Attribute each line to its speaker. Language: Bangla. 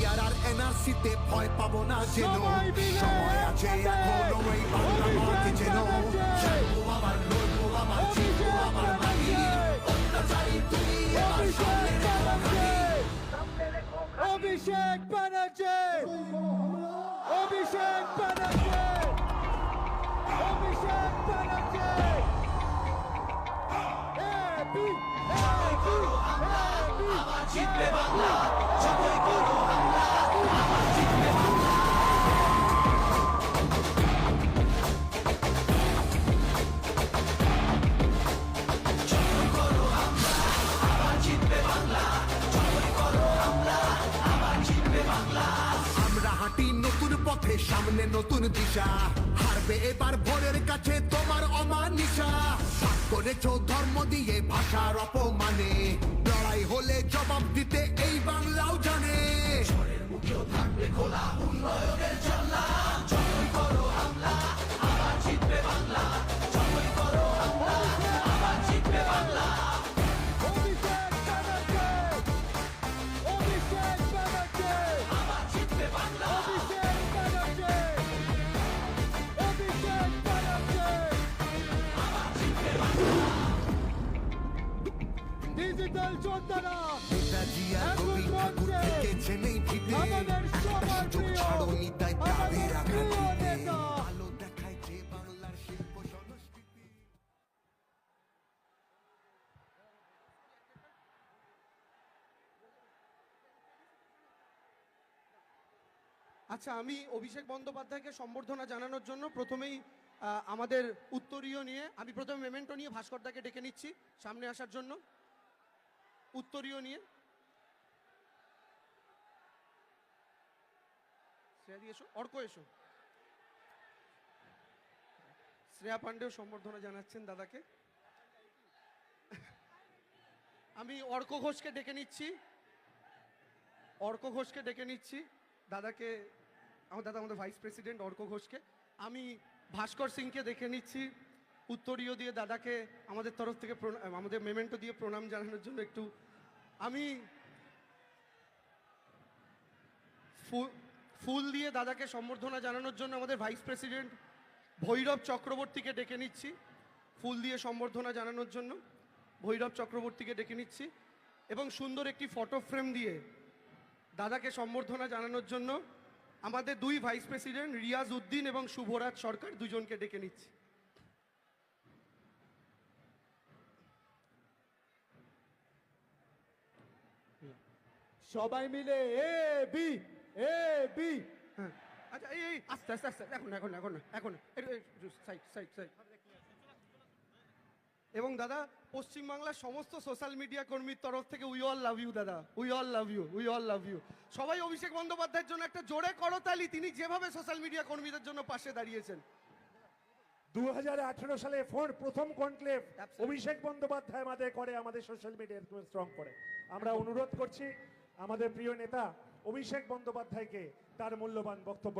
Speaker 1: পিআর আর এনআরসিতে ভয় পাবো না যেন সময় আছে এখনো এই বাংলা মাটি যেন জানবো আবার লড়বো আবার জিতবো আবার মাটি অত্যাচারী তুমি এবার সামনে রেখো
Speaker 2: অভিষেক ব্যানার্জি অভিষেক ব্যানার্জি অভিষেক ব্যানার্জি এবি
Speaker 1: আবার জিতবে বাংলা যতই করো হামলা আবার জিতবে বাংলা যতই করো হামলা আবার জিতবে বাংলা যতই করো হামলা আবার জিতবে বাংলা আমরা হাঁটি নতুন পথে সামনে নতুন দিশা হারবে এবার ভোরের কাছে তোমার অমানিসা ভাগ করেছো ধর্ম দিয়ে ভাষার অপমানে লড়াই হলে জবাব দিতে এই বাংলাও জানে ঝড়ের মুখেও থাকবে খোলা উন্নয়নের জানলা যতই করো হামলা আবার জিতবে বাংলা যতই করো হামলা আবার জিতবে বাংলা
Speaker 2: অভিষেক ব্যানার্জি অভিষেক ব্যানার্জি
Speaker 1: আবার জিতবে বাংলা
Speaker 2: অভিষেক ব্যানার্জি অভিষেক ব্যানার্জি
Speaker 1: আবার জিতবে বাংলা
Speaker 2: ডিজিটাল যোদ্ধারা
Speaker 1: নেতাজিয়া রবি ঠাকুর থেকেছে নেই ভিটে
Speaker 2: আমাদের সবার
Speaker 1: সুযোগ
Speaker 2: প্রিয়
Speaker 1: ছাড়োনি তাই তাদের
Speaker 2: আমাদের প্রিয়
Speaker 1: আঘাতে
Speaker 2: নেতা
Speaker 1: আলো দেখায় যে বাংলার শিল্প সংস্কৃতি
Speaker 2: আচ্ছা, আমি অভিষেক বন্দ্যোপাধ্যায়কে সম্বর্ধনা জানানোর জন্য প্রথমেই আমাদের উত্তরীয় নিয়ে আমি প্রথমে মেমেন্টো নিয়ে ভাস্করদাকে ডেকে নিচ্ছি সামনে আসার জন্য। উত্তরীয় নিয়ে শ্রেয়া এসো, অর্ক এসো। শ্রেয়া পাণ্ডেও সম্বর্ধনা জানাচ্ছেন দাদাকে। আমি অর্ক ঘোষকে ডেকে নিচ্ছি, অর্ক ঘোষকে ডেকে নিচ্ছি দাদাকে, আমাদের ভাইস প্রেসিডেন্ট অর্ক ঘোষকে। আমি ভাস্কর সিংকে দেখে নিচ্ছি উত্তরীয় দিয়ে দাদাকে আমাদের তরফ থেকে আমাদের মেমেন্টো দিয়ে প্রণাম জানানোর জন্য। একটু আমি ফুল দিয়ে দাদাকে সম্বর্ধনা জানানোর জন্য আমাদের ভাইস প্রেসিডেন্ট ভৈরব চক্রবর্তীকে ডেকে নিচ্ছি, ফুল দিয়ে সম্বর্ধনা জানানোর জন্য ভৈরব চক্রবর্তীকে ডেকে নিচ্ছি। এবং সুন্দর একটি ফটো ফ্রেম দিয়ে দাদাকে সম্বর্ধনা জানানোর জন্য আমাদের দুই ভাইস প্রেসিডেন্ট রিয়াজ উদ্দিন এবং শুভরাজ সরকার দুজনকে ডেকে নিচ্ছি। সবাই মিলে এ বি এ বি। হ্যাঁ, আচ্ছা, এই আস্তে আস্তে আস্তে, এখন এখন এখন এখন সাইড সাইড সাইড। এবং দাদা, পশ্চিমবাংলার সমস্ত সোশ্যাল মিডিয়া কর্মীর তরফ থেকে উই অল লাভ ইউ দাদা, we all love you, we all love you. সবাই অভিষেক বন্দ্যোপাধ্যায়ের জন্য একটা জোরে করতালি, তিনি যেভাবে সোশ্যাল মিডিয়া কর্মীদের জন্য পাশে দাঁড়িয়েছেন।
Speaker 3: 2018 সালে প্রথম কনক্লেভ অভিষেক বন্দ্যোপাধ্যায় আমাদের করে, আমাদের সোশ্যাল মিডিয়া স্ট্রং করে। আমরা অনুরোধ করছি আমাদের প্রিয় নেতা অভিষেক বন্দ্যোপাধ্যায়কে তার মূল্যবান বক্তব্য